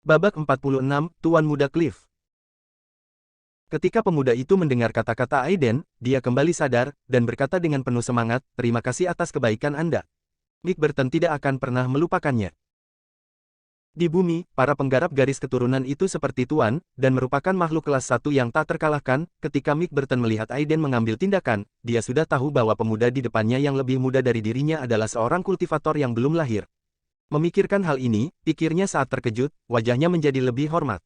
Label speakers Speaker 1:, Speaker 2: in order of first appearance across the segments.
Speaker 1: Babak 46, Tuan Muda Cliff. Ketika pemuda itu mendengar kata-kata Aiden, dia kembali sadar, dan berkata dengan penuh semangat, "Terima kasih atas kebaikan Anda. Mick Burton tidak akan pernah melupakannya." Di bumi, para penggarap garis keturunan itu seperti Tuan, dan merupakan makhluk kelas 1 yang tak terkalahkan. Ketika Mick Burton melihat Aiden mengambil tindakan, dia sudah tahu bahwa pemuda di depannya yang lebih muda dari dirinya adalah seorang kultivator yang belum lahir. Memikirkan hal ini, pikirnya saat terkejut, wajahnya menjadi lebih hormat.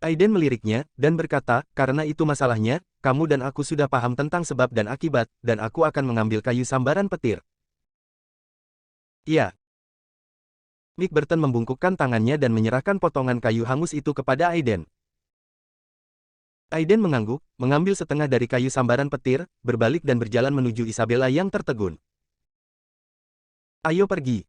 Speaker 1: Aiden meliriknya, dan berkata, "Karena itu masalahnya, kamu dan aku sudah paham tentang sebab dan akibat, dan aku akan mengambil kayu sambaran petir." "Iya." Mick Burton membungkukkan tangannya dan menyerahkan potongan kayu hangus itu kepada Aiden. Aiden mengangguk, mengambil setengah dari kayu sambaran petir, berbalik dan berjalan menuju Isabella yang tertegun. "Ayo pergi."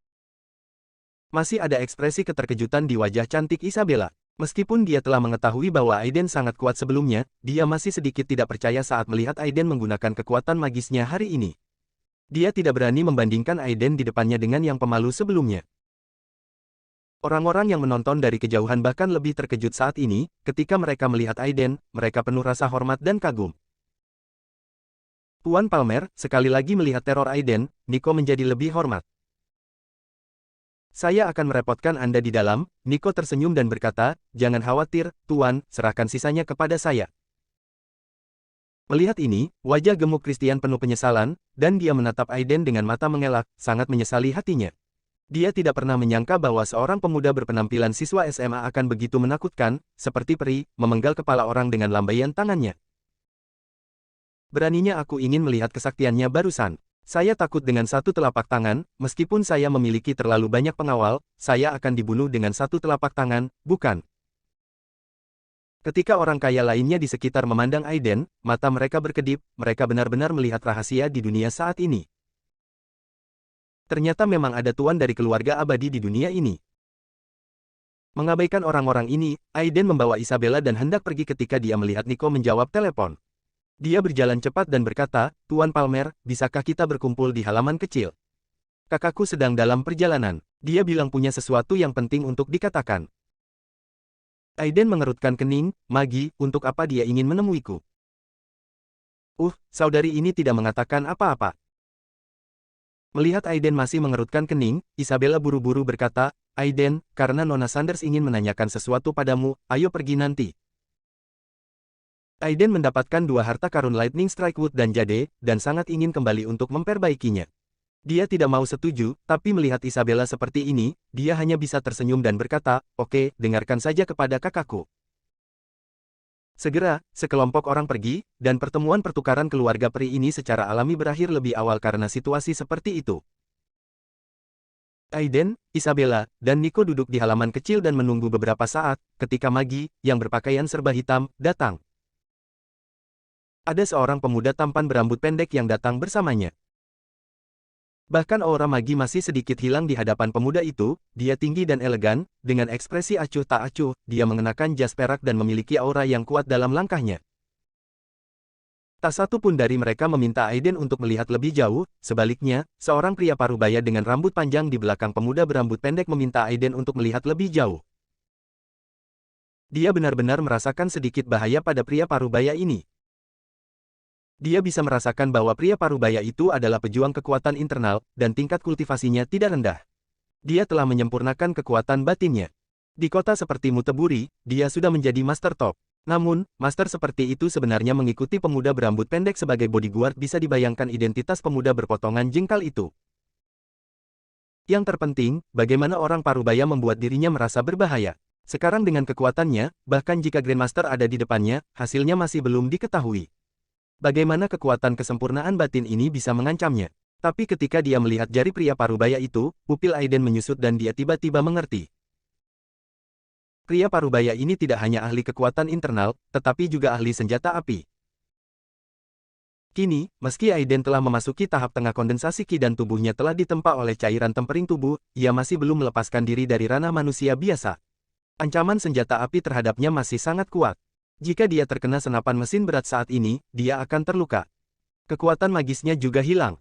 Speaker 1: Masih ada ekspresi keterkejutan di wajah cantik Isabella. Meskipun dia telah mengetahui bahwa Aiden sangat kuat sebelumnya, dia masih sedikit tidak percaya saat melihat Aiden menggunakan kekuatan magisnya hari ini. Dia tidak berani membandingkan Aiden di depannya dengan yang pemalu sebelumnya. Orang-orang yang menonton dari kejauhan bahkan lebih terkejut saat ini, ketika mereka melihat Aiden, mereka penuh rasa hormat dan kagum. Tuan Palmer, sekali lagi melihat teror Aiden, Nico menjadi lebih hormat. "Saya akan merepotkan Anda di dalam." Nico tersenyum dan berkata, "Jangan khawatir, Tuan, serahkan sisanya kepada saya." Melihat ini, wajah gemuk Christian penuh penyesalan, dan dia menatap Aiden dengan mata mengelak, sangat menyesali hatinya. Dia tidak pernah menyangka bahwa seorang pemuda berpenampilan siswa SMA akan begitu menakutkan, seperti peri, memenggal kepala orang dengan lambaian tangannya. "Beraninya aku ingin melihat kesaktiannya barusan. Saya takut dengan satu telapak tangan, meskipun saya memiliki terlalu banyak pengawal, saya akan dibunuh dengan satu telapak tangan, bukan?" Ketika orang kaya lainnya di sekitar memandang Aiden, mata mereka berkedip, mereka benar-benar melihat rahasia di dunia saat ini. Ternyata memang ada tuan dari keluarga abadi di dunia ini. Mengabaikan orang-orang ini, Aiden membawa Isabella dan hendak pergi ketika dia melihat Nico menjawab telepon. Dia berjalan cepat dan berkata, "Tuan Palmer, bisakah kita berkumpul di halaman kecil? Kakakku sedang dalam perjalanan." Dia bilang punya sesuatu yang penting untuk dikatakan. Aiden mengerutkan kening, "Magi, untuk apa dia ingin menemuiku?" Saudari ini tidak mengatakan apa-apa." Melihat Aiden masih mengerutkan kening, Isabella buru-buru berkata, "Aiden, karena Nona Sanders ingin menanyakan sesuatu padamu, ayo pergi nanti." Aiden mendapatkan 2 harta karun Lightning Strike Wood dan Jade, dan sangat ingin kembali untuk memperbaikinya. Dia tidak mau setuju, tapi melihat Isabella seperti ini, dia hanya bisa tersenyum dan berkata, "Oke, dengarkan saja kepada kakakku." Segera, sekelompok orang pergi, dan pertemuan pertukaran keluarga peri ini secara alami berakhir lebih awal karena situasi seperti itu. Aiden, Isabella, dan Nico duduk di halaman kecil dan menunggu beberapa saat, ketika Magi, yang berpakaian serba hitam, datang. Ada seorang pemuda tampan berambut pendek yang datang bersamanya. Bahkan aura Magi masih sedikit hilang di hadapan pemuda itu, dia tinggi dan elegan, dengan ekspresi acuh tak acuh, dia mengenakan jas perak dan memiliki aura yang kuat dalam langkahnya. Tak satu pun dari mereka meminta Aiden untuk melihat lebih jauh, sebaliknya, seorang pria parubaya dengan rambut panjang di belakang pemuda berambut pendek meminta Aiden untuk melihat lebih jauh. Dia benar-benar merasakan sedikit bahaya pada pria parubaya ini. Dia bisa merasakan bahwa pria parubaya itu adalah pejuang kekuatan internal, dan tingkat kultivasinya tidak rendah. Dia telah menyempurnakan kekuatan batinnya. Di kota seperti Muteburi, dia sudah menjadi master top. Namun, master seperti itu sebenarnya mengikuti pemuda berambut pendek sebagai bodyguard. Bisa dibayangkan identitas pemuda berpotongan jengkal itu. Yang terpenting, bagaimana orang parubaya membuat dirinya merasa berbahaya. Sekarang dengan kekuatannya, bahkan jika Grandmaster ada di depannya, hasilnya masih belum diketahui. Bagaimana kekuatan kesempurnaan batin ini bisa mengancamnya? Tapi ketika dia melihat jari pria parubaya itu, pupil Aiden menyusut dan dia tiba-tiba mengerti. Pria parubaya ini tidak hanya ahli kekuatan internal, tetapi juga ahli senjata api. Kini, meski Aiden telah memasuki tahap tengah kondensasi ki dan tubuhnya telah ditempa oleh cairan tempering tubuh, ia masih belum melepaskan diri dari ranah manusia biasa. Ancaman senjata api terhadapnya masih sangat kuat. Jika dia terkena senapan mesin berat saat ini, dia akan terluka. Kekuatan magisnya juga hilang.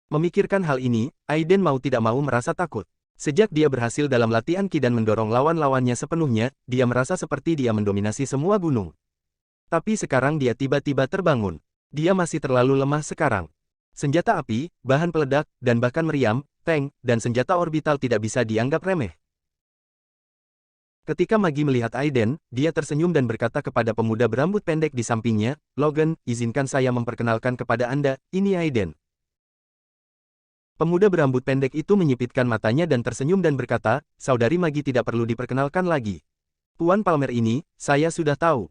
Speaker 1: Memikirkan hal ini, Aiden mau tidak mau merasa takut. Sejak dia berhasil dalam latihan Ki dan mendorong lawan-lawannya sepenuhnya, dia merasa seperti dia mendominasi semua gunung. Tapi sekarang dia tiba-tiba terbangun. Dia masih terlalu lemah sekarang. Senjata api, bahan peledak, dan bahkan meriam, tank, dan senjata orbital tidak bisa dianggap remeh. Ketika Magi melihat Aiden, dia tersenyum dan berkata kepada pemuda berambut pendek di sampingnya, "Logan, izinkan saya memperkenalkan kepada Anda, ini Aiden." Pemuda berambut pendek itu menyipitkan matanya dan tersenyum dan berkata, "Saudari Magi tidak perlu diperkenalkan lagi. Tuan Palmer ini, saya sudah tahu."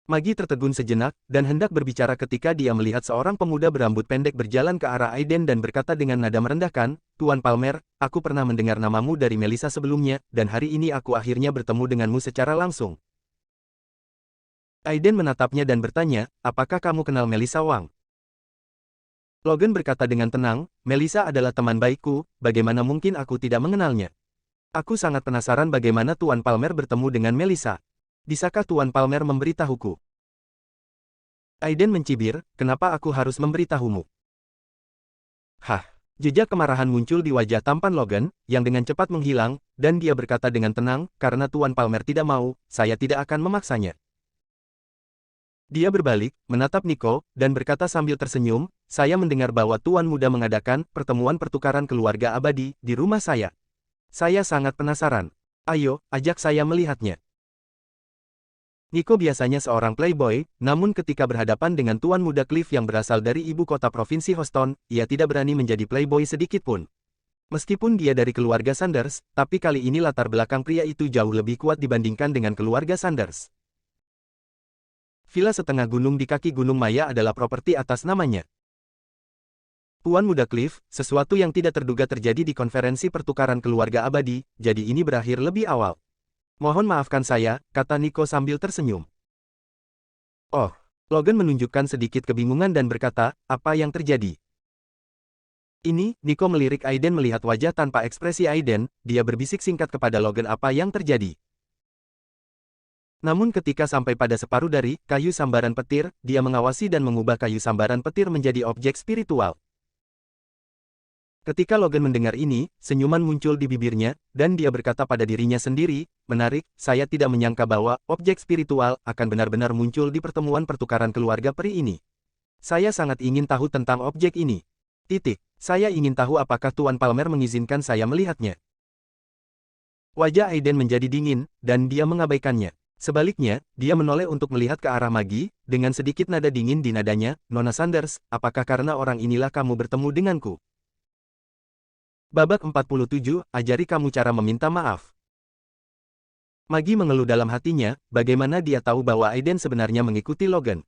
Speaker 1: Magi tertegun sejenak, dan hendak berbicara ketika dia melihat seorang pemuda berambut pendek berjalan ke arah Aiden dan berkata dengan nada merendahkan, "Tuan Palmer, aku pernah mendengar namamu dari Melissa sebelumnya, dan hari ini aku akhirnya bertemu denganmu secara langsung." Aiden menatapnya dan bertanya, "Apakah kamu kenal Melissa Wang?" Logan berkata dengan tenang, "Melissa adalah teman baikku, bagaimana mungkin aku tidak mengenalnya? Aku sangat penasaran bagaimana Tuan Palmer bertemu dengan Melissa. Bisakah Tuan Palmer memberitahuku?" Aiden mencibir, "Kenapa aku harus memberitahumu?" Hah, jejak kemarahan muncul di wajah tampan Logan, yang dengan cepat menghilang, dan dia berkata dengan tenang, "Karena Tuan Palmer tidak mau, saya tidak akan memaksanya." Dia berbalik, menatap Nico, dan berkata sambil tersenyum, "Saya mendengar bahwa Tuan Muda mengadakan pertemuan pertukaran keluarga abadi di rumah saya. Saya sangat penasaran. Ayo, ajak saya melihatnya." Nico biasanya seorang playboy, namun ketika berhadapan dengan Tuan Muda Cliff yang berasal dari ibu kota provinsi Houston, ia tidak berani menjadi playboy sedikitpun. Meskipun dia dari keluarga Sanders, tapi kali ini latar belakang pria itu jauh lebih kuat dibandingkan dengan keluarga Sanders. Villa setengah gunung di kaki Gunung Maya adalah properti atas namanya. Tuan Muda Cliff, sesuatu yang tidak terduga terjadi di konferensi pertukaran keluarga abadi, jadi ini berakhir lebih awal. "Mohon maafkan saya," kata Nico sambil tersenyum. "Oh." Logan menunjukkan sedikit kebingungan dan berkata, "Apa yang terjadi?" Ini, Nico melirik Aiden melihat wajah tanpa ekspresi Aiden, dia berbisik singkat kepada Logan apa yang terjadi. Namun ketika sampai pada separuh dari kayu sambaran petir, dia mengawasi dan mengubah kayu sambaran petir menjadi objek spiritual. Ketika Logan mendengar ini, senyuman muncul di bibirnya, dan dia berkata pada dirinya sendiri, "Menarik, saya tidak menyangka bahwa objek spiritual akan benar-benar muncul di pertemuan pertukaran keluarga peri ini. Saya sangat ingin tahu tentang objek ini. Saya ingin tahu apakah Tuan Palmer mengizinkan saya melihatnya." Wajah Aiden menjadi dingin, dan dia mengabaikannya. Sebaliknya, dia menoleh untuk melihat ke arah Magi, dengan sedikit nada dingin di nadanya, "Nona Sanders, apakah karena orang inilah kamu bertemu denganku?" Babak 47, ajari kamu cara meminta maaf. Magi mengeluh dalam hatinya, bagaimana dia tahu bahwa Aiden sebenarnya mengikuti Logan.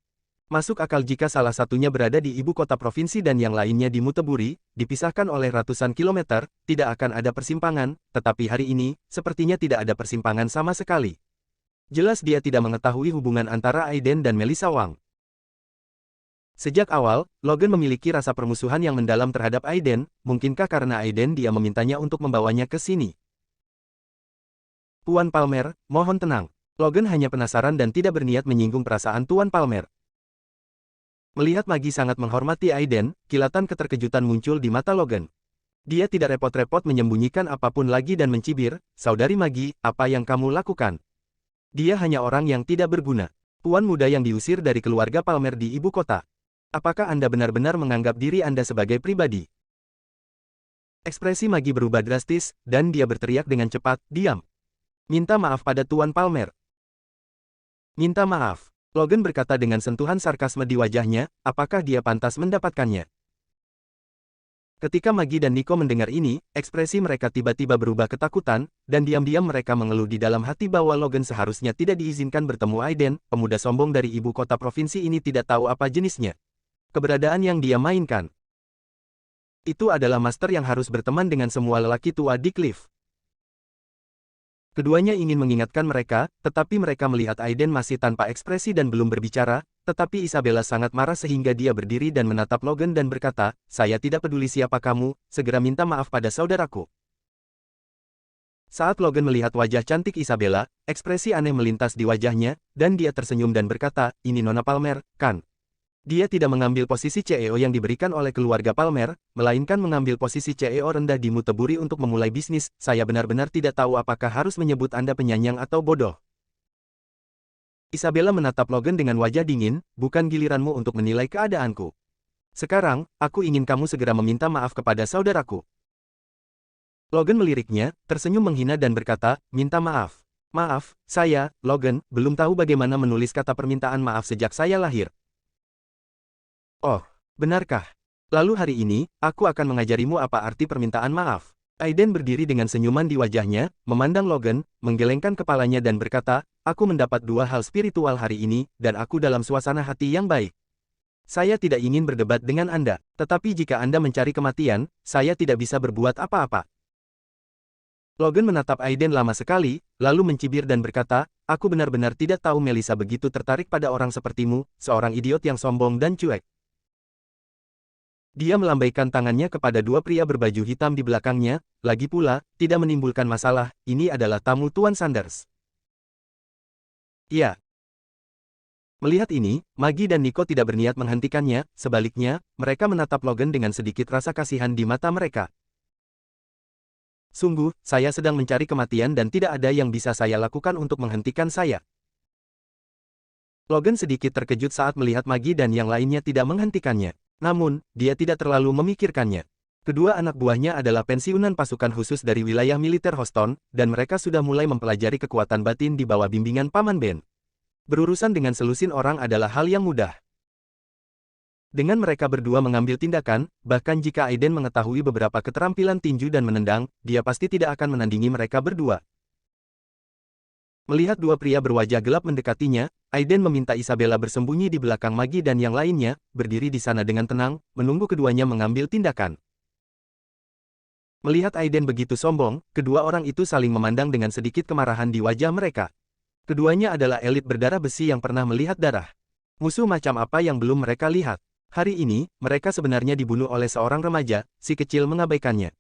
Speaker 1: Masuk akal jika salah satunya berada di ibu kota provinsi dan yang lainnya di Muteburi, dipisahkan oleh ratusan kilometer, tidak akan ada persimpangan, tetapi hari ini, sepertinya tidak ada persimpangan sama sekali. Jelas dia tidak mengetahui hubungan antara Aiden dan Melissa Wang. Sejak awal, Logan memiliki rasa permusuhan yang mendalam terhadap Aiden, mungkinkah karena Aiden dia memintanya untuk membawanya ke sini? "Tuan Palmer, mohon tenang." Logan hanya penasaran dan tidak berniat menyinggung perasaan Tuan Palmer. Melihat Magi sangat menghormati Aiden, kilatan keterkejutan muncul di mata Logan. Dia tidak repot-repot menyembunyikan apapun lagi dan mencibir, "Saudari Magi, apa yang kamu lakukan? Dia hanya orang yang tidak berguna. Tuan muda yang diusir dari keluarga Palmer di ibu kota. Apakah Anda benar-benar menganggap diri Anda sebagai pribadi?" Ekspresi Magi berubah drastis, dan dia berteriak dengan cepat, "Diam. Minta maaf pada Tuan Palmer." "Minta maaf." Logan berkata dengan sentuhan sarkasme di wajahnya, apakah dia pantas mendapatkannya? Ketika Magi dan Nico mendengar ini, ekspresi mereka tiba-tiba berubah ketakutan, dan diam-diam mereka mengeluh di dalam hati bahwa Logan seharusnya tidak diizinkan bertemu Aiden, pemuda sombong dari ibu kota provinsi ini tidak tahu apa jenisnya. Keberadaan yang dia mainkan. Itu adalah master yang harus berteman dengan semua lelaki tua di Cliff. Keduanya ingin mengingatkan mereka, tetapi mereka melihat Aiden masih tanpa ekspresi dan belum berbicara, tetapi Isabella sangat marah sehingga dia berdiri dan menatap Logan dan berkata, "Saya tidak peduli siapa kamu, segera minta maaf pada saudaraku." Saat Logan melihat wajah cantik Isabella, ekspresi aneh melintas di wajahnya, dan dia tersenyum dan berkata, "Ini Nona Palmer, kan?" Dia tidak mengambil posisi CEO yang diberikan oleh keluarga Palmer, melainkan mengambil posisi CEO rendah di Muteburi untuk memulai bisnis. Saya benar-benar tidak tahu apakah harus menyebut Anda penyanyang atau bodoh. Isabella menatap Logan dengan wajah dingin, bukan giliranmu untuk menilai keadaanku. Sekarang, aku ingin kamu segera meminta maaf kepada saudaraku. Logan meliriknya, tersenyum menghina dan berkata, minta maaf. Maaf, saya, Logan, belum tahu bagaimana menulis kata permintaan maaf sejak saya lahir. Oh, benarkah? Lalu hari ini, aku akan mengajarimu apa arti permintaan maaf. Aiden berdiri dengan senyuman di wajahnya, memandang Logan, menggelengkan kepalanya dan berkata, aku mendapat dua hal spiritual hari ini, dan aku dalam suasana hati yang baik. Saya tidak ingin berdebat dengan Anda, tetapi jika Anda mencari kematian, saya tidak bisa berbuat apa-apa. Logan menatap Aiden lama sekali, lalu mencibir dan berkata, aku benar-benar tidak tahu Melissa begitu tertarik pada orang sepertimu, seorang idiot yang sombong dan cuek. Dia melambaikan tangannya kepada dua pria berbaju hitam di belakangnya, lagi pula, tidak menimbulkan masalah, ini adalah tamu Tuan Sanders. Iya. Melihat ini, Maggie dan Nico tidak berniat menghentikannya, sebaliknya, mereka menatap Logan dengan sedikit rasa kasihan di mata mereka. Sungguh, saya sedang mencari kematian dan tidak ada yang bisa saya lakukan untuk menghentikan saya. Logan sedikit terkejut saat melihat Maggie dan yang lainnya tidak menghentikannya. Namun, dia tidak terlalu memikirkannya. Kedua anak buahnya adalah pensiunan pasukan khusus dari wilayah militer Houston, dan mereka sudah mulai mempelajari kekuatan batin di bawah bimbingan Paman Ben. Berurusan dengan selusin orang adalah hal yang mudah. Dengan mereka berdua mengambil tindakan, bahkan jika Aiden mengetahui beberapa keterampilan tinju dan menendang, dia pasti tidak akan menandingi mereka berdua. Melihat dua pria berwajah gelap mendekatinya, Aiden meminta Isabella bersembunyi di belakang Maggie dan yang lainnya, berdiri di sana dengan tenang, menunggu keduanya mengambil tindakan. Melihat Aiden begitu sombong, kedua orang itu saling memandang dengan sedikit kemarahan di wajah mereka. Keduanya adalah elit berdarah besi yang pernah melihat darah. Musuh macam apa yang belum mereka lihat. Hari ini, mereka sebenarnya dibunuh oleh seorang remaja, si kecil mengabaikannya.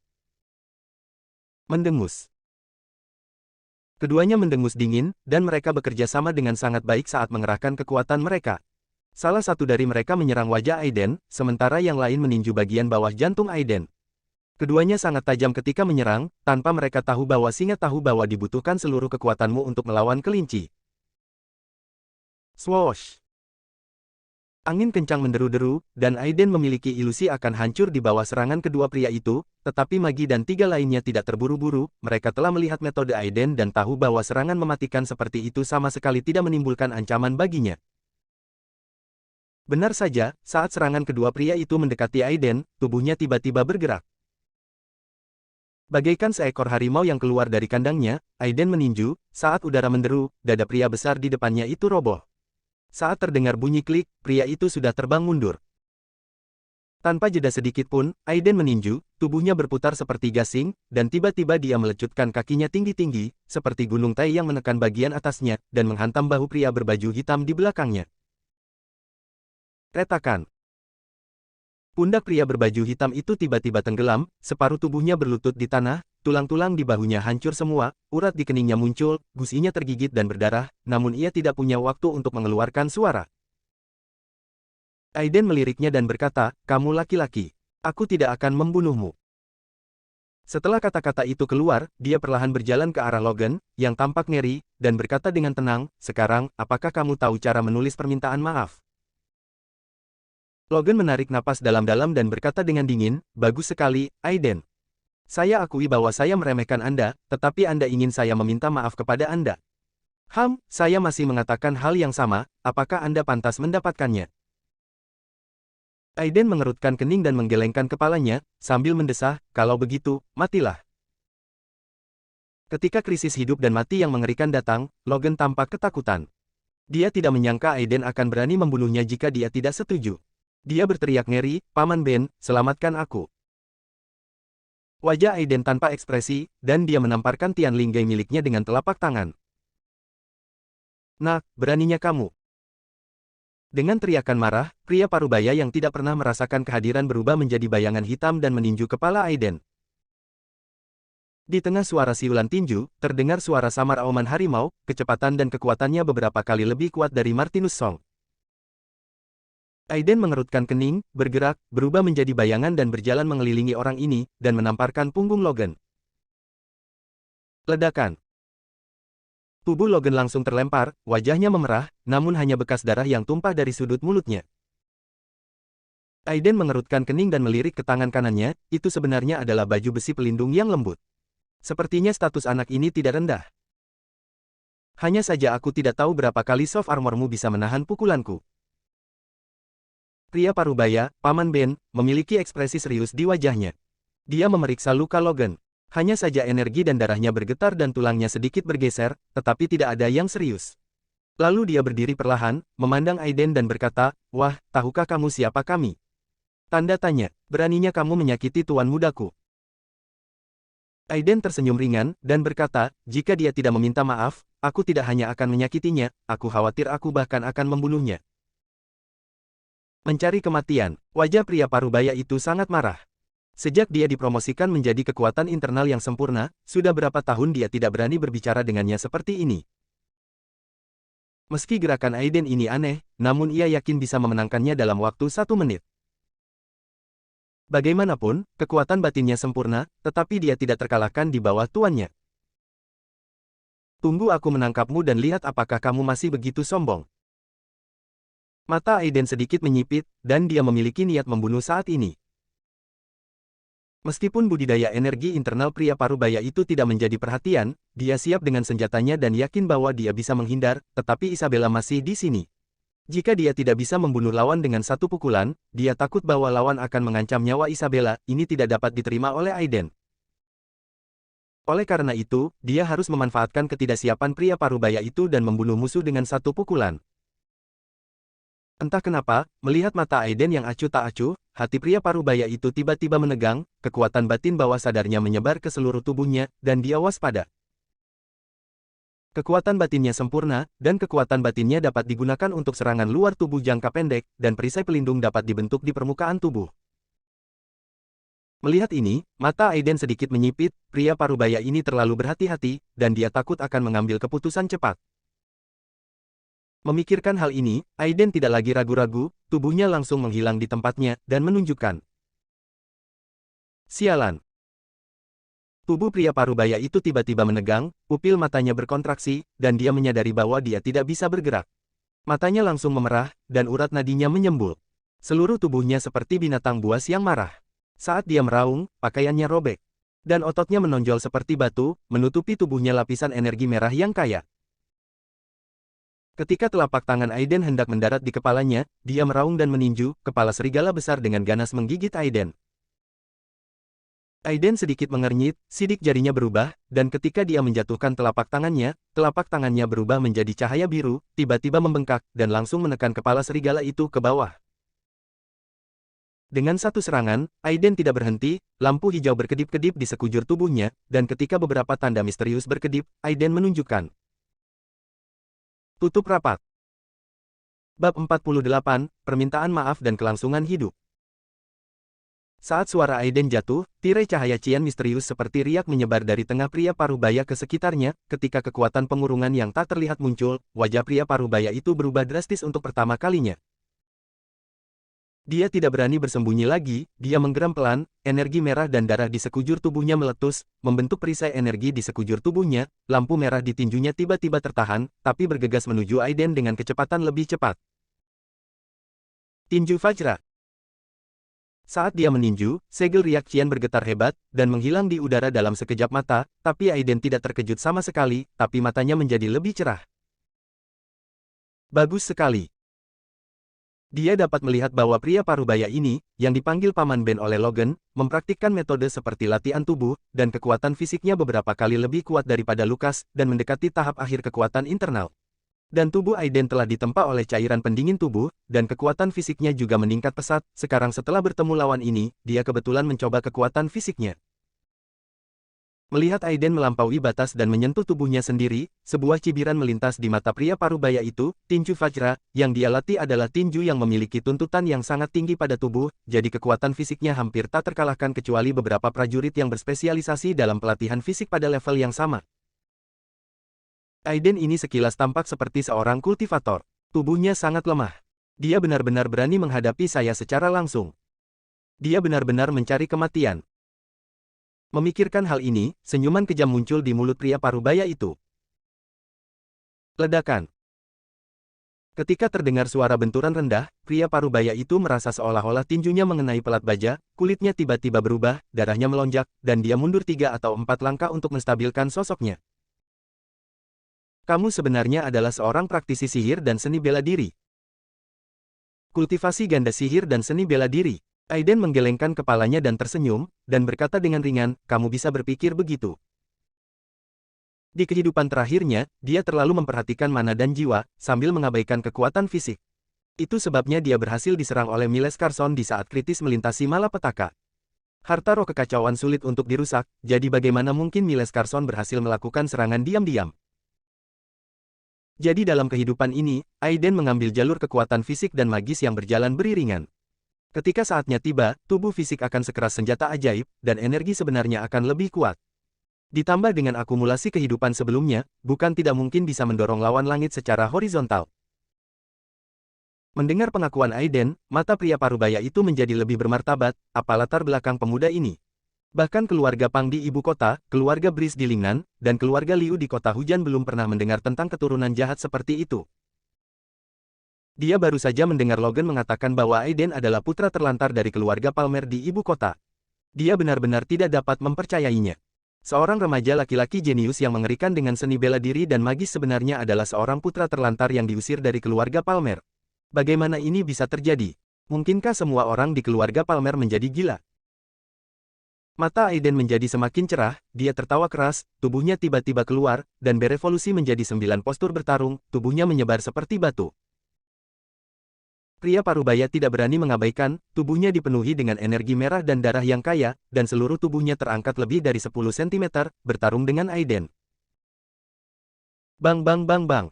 Speaker 1: Mendengus. Keduanya mendengus dingin, dan mereka bekerja sama dengan sangat baik saat mengerahkan kekuatan mereka. Salah satu dari mereka menyerang wajah Aiden, sementara yang lain meninju bagian bawah jantung Aiden. Keduanya sangat tajam ketika menyerang, tanpa mereka tahu bahwa singa tahu bahwa dibutuhkan seluruh kekuatanmu untuk melawan kelinci. Swoosh! Angin kencang menderu-deru, dan Aiden memiliki ilusi akan hancur di bawah serangan kedua pria itu, tetapi Maggie dan tiga lainnya tidak terburu-buru, mereka telah melihat metode Aiden dan tahu bahwa serangan mematikan seperti itu sama sekali tidak menimbulkan ancaman baginya. Benar saja, saat serangan kedua pria itu mendekati Aiden, tubuhnya tiba-tiba bergerak. Bagaikan seekor harimau yang keluar dari kandangnya, Aiden meninju, saat udara menderu, dada pria besar di depannya itu roboh. Saat terdengar bunyi klik, pria itu sudah terbang mundur. Tanpa jeda sedikit pun, Aiden meninju, tubuhnya berputar seperti gasing, dan tiba-tiba dia melecutkan kakinya tinggi-tinggi, seperti gunung Tai yang menekan bagian atasnya, dan menghantam bahu pria berbaju hitam di belakangnya. Retakan. Pundak pria berbaju hitam itu tiba-tiba tenggelam, separuh tubuhnya berlutut di tanah, tulang-tulang di bahunya hancur semua, urat di keningnya muncul, gusinya tergigit dan berdarah, namun ia tidak punya waktu untuk mengeluarkan suara. Aiden meliriknya dan berkata, kamu laki-laki. Aku tidak akan membunuhmu. Setelah kata-kata itu keluar, dia perlahan berjalan ke arah Logan, yang tampak ngeri, dan berkata dengan tenang, sekarang, apakah kamu tahu cara menulis permintaan maaf? Logan menarik napas dalam-dalam dan berkata dengan dingin, bagus sekali, Aiden. Saya akui bahwa saya meremehkan Anda, tetapi Anda ingin saya meminta maaf kepada Anda. Saya masih mengatakan hal yang sama, apakah Anda pantas mendapatkannya? Aiden mengerutkan kening dan menggelengkan kepalanya, sambil mendesah, kalau begitu, matilah. Ketika krisis hidup dan mati yang mengerikan datang, Logan tampak ketakutan. Dia tidak menyangka Aiden akan berani membunuhnya jika dia tidak setuju. Dia berteriak ngeri, Paman Ben, selamatkan aku. Wajah Aiden tanpa ekspresi, dan dia menamparkan Tian Linggai miliknya dengan telapak tangan. Nah, beraninya kamu. Dengan teriakan marah, pria parubaya yang tidak pernah merasakan kehadiran berubah menjadi bayangan hitam dan meninju kepala Aiden. Di tengah suara siulan tinju, terdengar suara samar auman harimau, kecepatan dan kekuatannya beberapa kali lebih kuat dari Martinus Song. Aiden mengerutkan kening, bergerak, berubah menjadi bayangan dan berjalan mengelilingi orang ini, dan menamparkan punggung Logan. Ledakan. Tubuh Logan langsung terlempar, wajahnya memerah, namun hanya bekas darah yang tumpah dari sudut mulutnya. Aiden mengerutkan kening dan melirik ke tangan kanannya, itu sebenarnya adalah baju besi pelindung yang lembut. Sepertinya status anak ini tidak rendah. Hanya saja aku tidak tahu berapa kali soft armormu bisa menahan pukulanku. Pria parubaya, Paman Ben, memiliki ekspresi serius di wajahnya. Dia memeriksa luka Logan. Hanya saja energi dan darahnya bergetar dan tulangnya sedikit bergeser, tetapi tidak ada yang serius. Lalu dia berdiri perlahan, memandang Aiden dan berkata, "Wah, tahukah kamu siapa kami?" Tanda tanya, "Beraninya kamu menyakiti tuan mudaku?" Aiden tersenyum ringan, dan berkata, "Jika dia tidak meminta maaf, aku tidak hanya akan menyakitinya, aku khawatir aku bahkan akan membunuhnya." Mencari kematian, wajah pria parubaya itu sangat marah. Sejak dia dipromosikan menjadi kekuatan internal yang sempurna, sudah berapa tahun dia tidak berani berbicara dengannya seperti ini. Meski gerakan Aiden ini aneh, namun ia yakin bisa memenangkannya dalam waktu 1 menit. Bagaimanapun, kekuatan batinnya sempurna, tetapi dia tidak terkalahkan di bawah tuannya. Tunggu aku menangkapmu dan lihat apakah kamu masih begitu sombong. Mata Aiden sedikit menyipit, dan dia memiliki niat membunuh saat ini. Meskipun budidaya energi internal pria parubaya itu tidak menjadi perhatian, dia siap dengan senjatanya dan yakin bahwa dia bisa menghindar, tetapi Isabella masih di sini. Jika dia tidak bisa membunuh lawan dengan satu pukulan, dia takut bahwa lawan akan mengancam nyawa Isabella, ini tidak dapat diterima oleh Aiden. Oleh karena itu, dia harus memanfaatkan ketidaksiapan pria parubaya itu dan membunuh musuh dengan satu pukulan. Entah kenapa, melihat mata Aiden yang acuh tak acuh, hati pria parubaya itu tiba-tiba menegang, kekuatan batin bawah sadarnya menyebar ke seluruh tubuhnya, dan dia waspada. Kekuatan batinnya sempurna, dan kekuatan batinnya dapat digunakan untuk serangan luar tubuh jangka pendek, dan perisai pelindung dapat dibentuk di permukaan tubuh. Melihat ini, mata Aiden sedikit menyipit, pria parubaya ini terlalu berhati-hati, dan dia takut akan mengambil keputusan cepat. Memikirkan hal ini, Aiden tidak lagi ragu-ragu, tubuhnya langsung menghilang di tempatnya, dan menunjukkan. Sialan. Tubuh pria parubaya itu tiba-tiba menegang, pupil matanya berkontraksi, dan dia menyadari bahwa dia tidak bisa bergerak. Matanya langsung memerah, dan urat nadinya menyembul. Seluruh tubuhnya seperti binatang buas yang marah. Saat dia meraung, pakaiannya robek. Dan ototnya menonjol seperti batu, menutupi tubuhnya lapisan energi merah yang kaya. Ketika telapak tangan Aiden hendak mendarat di kepalanya, dia meraung dan meninju, kepala serigala besar dengan ganas menggigit Aiden. Aiden sedikit mengernyit, sidik jarinya berubah, dan ketika dia menjatuhkan telapak tangannya berubah menjadi cahaya biru, tiba-tiba membengkak, dan langsung menekan kepala serigala itu ke bawah. Dengan satu serangan, Aiden tidak berhenti, lampu hijau berkedip-kedip di sekujur tubuhnya, dan ketika beberapa tanda misterius berkedip, Aiden menunjukkan. Tutup rapat. Bab 48, Permintaan Maaf dan Kelangsungan Hidup. Saat suara Aiden jatuh, tirai cahaya cian misterius seperti riak menyebar dari tengah pria parubaya ke sekitarnya, ketika kekuatan pengurungan yang tak terlihat muncul, wajah pria parubaya itu berubah drastis untuk pertama kalinya. Dia tidak berani bersembunyi lagi, dia menggeram pelan, energi merah dan darah di sekujur tubuhnya meletus, membentuk perisai energi di sekujur tubuhnya, lampu merah di tinjunya tiba-tiba tertahan, tapi bergegas menuju Aiden dengan kecepatan lebih cepat. Tinju Vajra. Saat dia meninju, segel riak cian bergetar hebat, dan menghilang di udara dalam sekejap mata, tapi Aiden tidak terkejut sama sekali, tapi matanya menjadi lebih cerah. Bagus sekali. Dia dapat melihat bahwa pria parubaya ini, yang dipanggil Paman Ben oleh Logan, mempraktikkan metode seperti latihan tubuh, dan kekuatan fisiknya beberapa kali lebih kuat daripada Lucas, dan mendekati tahap akhir kekuatan internal. Dan tubuh Aiden telah ditempa oleh cairan pendingin tubuh, dan kekuatan fisiknya juga meningkat pesat. Sekarang setelah bertemu lawan ini, dia kebetulan mencoba kekuatan fisiknya. Melihat Aiden melampaui batas dan menyentuh tubuhnya sendiri, sebuah cibiran melintas di mata pria parubaya itu. Tinju Vajra, yang dia latih adalah tinju yang memiliki tuntutan yang sangat tinggi pada tubuh, jadi kekuatan fisiknya hampir tak terkalahkan kecuali beberapa prajurit yang berspesialisasi dalam pelatihan fisik pada level yang sama. Aiden ini sekilas tampak seperti seorang kultivator. Tubuhnya sangat lemah. Dia benar-benar berani menghadapi saya secara langsung. Dia benar-benar mencari kematian. Memikirkan hal ini, senyuman kejam muncul di mulut pria parubaya itu. Ledakan. Ketika terdengar suara benturan rendah, pria parubaya itu merasa seolah-olah tinjunya mengenai pelat baja, kulitnya tiba-tiba berubah, darahnya melonjak, dan dia mundur 3 atau 4 langkah untuk menstabilkan sosoknya. Kamu sebenarnya adalah seorang praktisi sihir dan seni bela diri. Kultivasi ganda sihir dan seni bela diri. Aiden menggelengkan kepalanya dan tersenyum, dan berkata dengan ringan, kamu bisa berpikir begitu. Di kehidupan terakhirnya, dia terlalu memperhatikan mana dan jiwa, sambil mengabaikan kekuatan fisik. Itu sebabnya dia berhasil diserang oleh Miles Carson di saat kritis melintasi malapetaka. Harta roh kekacauan sulit untuk dirusak, jadi bagaimana mungkin Miles Carson berhasil melakukan serangan diam-diam? Jadi dalam kehidupan ini, Aiden mengambil jalur kekuatan fisik dan magis yang berjalan beriringan. Ketika saatnya tiba, tubuh fisik akan sekeras senjata ajaib, dan energi sebenarnya akan lebih kuat. Ditambah dengan akumulasi kehidupan sebelumnya, bukan tidak mungkin bisa mendorong lawan langit secara horizontal. Mendengar pengakuan Aiden, mata pria parubaya itu menjadi lebih bermartabat, apa latar belakang pemuda ini. Bahkan keluarga Pang di ibu kota, keluarga Brice di Lingnan, dan keluarga Liu di kota hujan belum pernah mendengar tentang keturunan jahat seperti itu. Dia baru saja mendengar Logan mengatakan bahwa Aiden adalah putra terlantar dari keluarga Palmer di ibu kota. Dia benar-benar tidak dapat mempercayainya. Seorang remaja laki-laki jenius yang mengerikan dengan seni bela diri dan magis sebenarnya adalah seorang putra terlantar yang diusir dari keluarga Palmer. Bagaimana ini bisa terjadi? Mungkinkah semua orang di keluarga Palmer menjadi gila? Mata Aiden menjadi semakin cerah, dia tertawa keras, tubuhnya tiba-tiba keluar, dan berevolusi menjadi 9 postur bertarung, tubuhnya menyebar seperti batu. Pria parubaya tidak berani mengabaikan, tubuhnya dipenuhi dengan energi merah dan darah yang kaya, dan seluruh tubuhnya terangkat lebih dari 10 cm, bertarung dengan Aiden. Bang bang bang bang.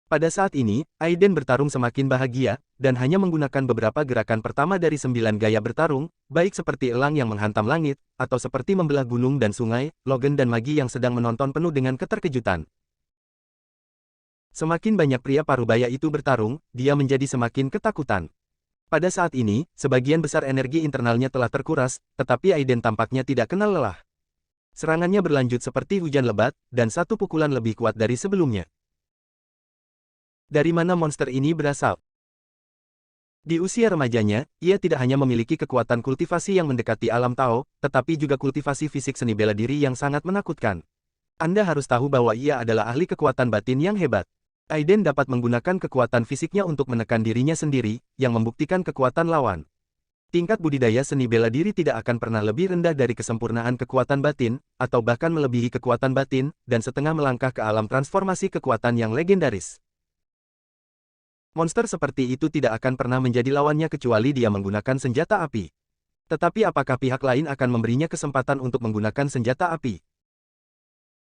Speaker 1: Pada saat ini, Aiden bertarung semakin bahagia, dan hanya menggunakan beberapa gerakan pertama dari 9 gaya bertarung, baik seperti elang yang menghantam langit, atau seperti membelah gunung dan sungai, Logan dan Magi yang sedang menonton penuh dengan keterkejutan. Semakin banyak pria parubaya itu bertarung, dia menjadi semakin ketakutan. Pada saat ini, sebagian besar energi internalnya telah terkuras, tetapi Aiden tampaknya tidak kenal lelah. Serangannya berlanjut seperti hujan lebat, dan satu pukulan lebih kuat dari sebelumnya. Dari mana monster ini berasal? Di usia remajanya, ia tidak hanya memiliki kekuatan kultivasi yang mendekati alam Tao, tetapi juga kultivasi fisik seni bela diri yang sangat menakutkan. Anda harus tahu bahwa ia adalah ahli kekuatan batin yang hebat. Aiden dapat menggunakan kekuatan fisiknya untuk menekan dirinya sendiri, yang membuktikan kekuatan lawan. Tingkat budidaya seni bela diri tidak akan pernah lebih rendah dari kesempurnaan kekuatan batin, atau bahkan melebihi kekuatan batin, dan setengah melangkah ke alam transformasi kekuatan yang legendaris. Monster seperti itu tidak akan pernah menjadi lawannya kecuali dia menggunakan senjata api. Tetapi apakah pihak lain akan memberinya kesempatan untuk menggunakan senjata api?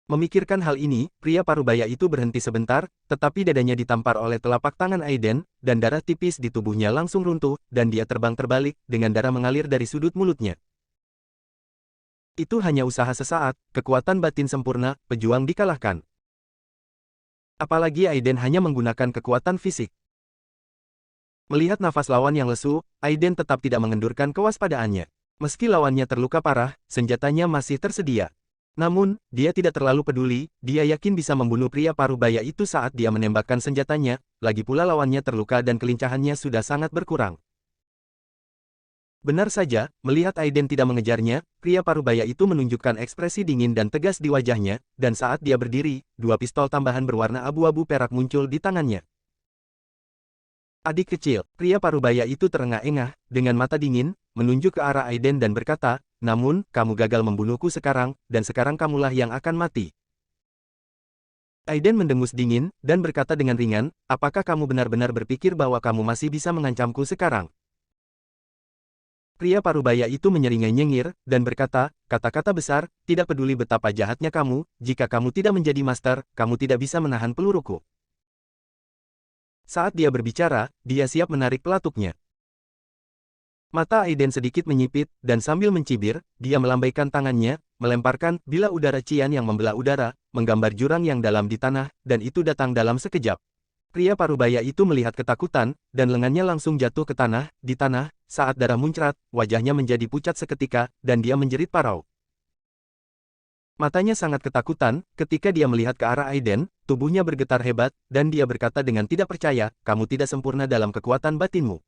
Speaker 1: Memikirkan hal ini, pria parubaya itu berhenti sebentar, tetapi dadanya ditampar oleh telapak tangan Aiden, dan darah tipis di tubuhnya langsung runtuh, dan dia terbang terbalik, dengan darah mengalir dari sudut mulutnya. Itu hanya usaha sesaat, kekuatan batin sempurna, pejuang dikalahkan. Apalagi Aiden hanya menggunakan kekuatan fisik. Melihat nafas lawan yang lesu, Aiden tetap tidak mengendurkan kewaspadaannya. Meski lawannya terluka parah, senjatanya masih tersedia. Namun, dia tidak terlalu peduli, dia yakin bisa membunuh pria parubaya itu saat dia menembakkan senjatanya, lagi pula lawannya terluka dan kelincahannya sudah sangat berkurang. Benar saja, melihat Aiden tidak mengejarnya, pria parubaya itu menunjukkan ekspresi dingin dan tegas di wajahnya, dan saat dia berdiri, 2 pistol tambahan berwarna abu-abu perak muncul di tangannya. Adik kecil, pria parubaya itu terengah-engah, dengan mata dingin, menunjuk ke arah Aiden dan berkata, namun, kamu gagal membunuhku sekarang, dan sekarang kamulah yang akan mati. Aiden mendengus dingin, dan berkata dengan ringan, apakah kamu benar-benar berpikir bahwa kamu masih bisa mengancamku sekarang? Pria parubaya itu menyeringai nyengir, dan berkata, kata-kata besar, tidak peduli betapa jahatnya kamu, jika kamu tidak menjadi master, kamu tidak bisa menahan peluruku. Saat dia berbicara, dia siap menarik pelatuknya. Mata Aiden sedikit menyipit, dan sambil mencibir, dia melambaikan tangannya, melemparkan bilah udara cian yang membelah udara, menggambar jurang yang dalam di tanah, dan itu datang dalam sekejap. Pria parubaya itu melihat ketakutan, dan lengannya langsung jatuh ke tanah, di tanah, saat darah muncrat, wajahnya menjadi pucat seketika, dan dia menjerit parau. Matanya sangat ketakutan, ketika dia melihat ke arah Aiden, tubuhnya bergetar hebat, dan dia berkata dengan tidak percaya, kamu tidak sempurna dalam kekuatan batinmu.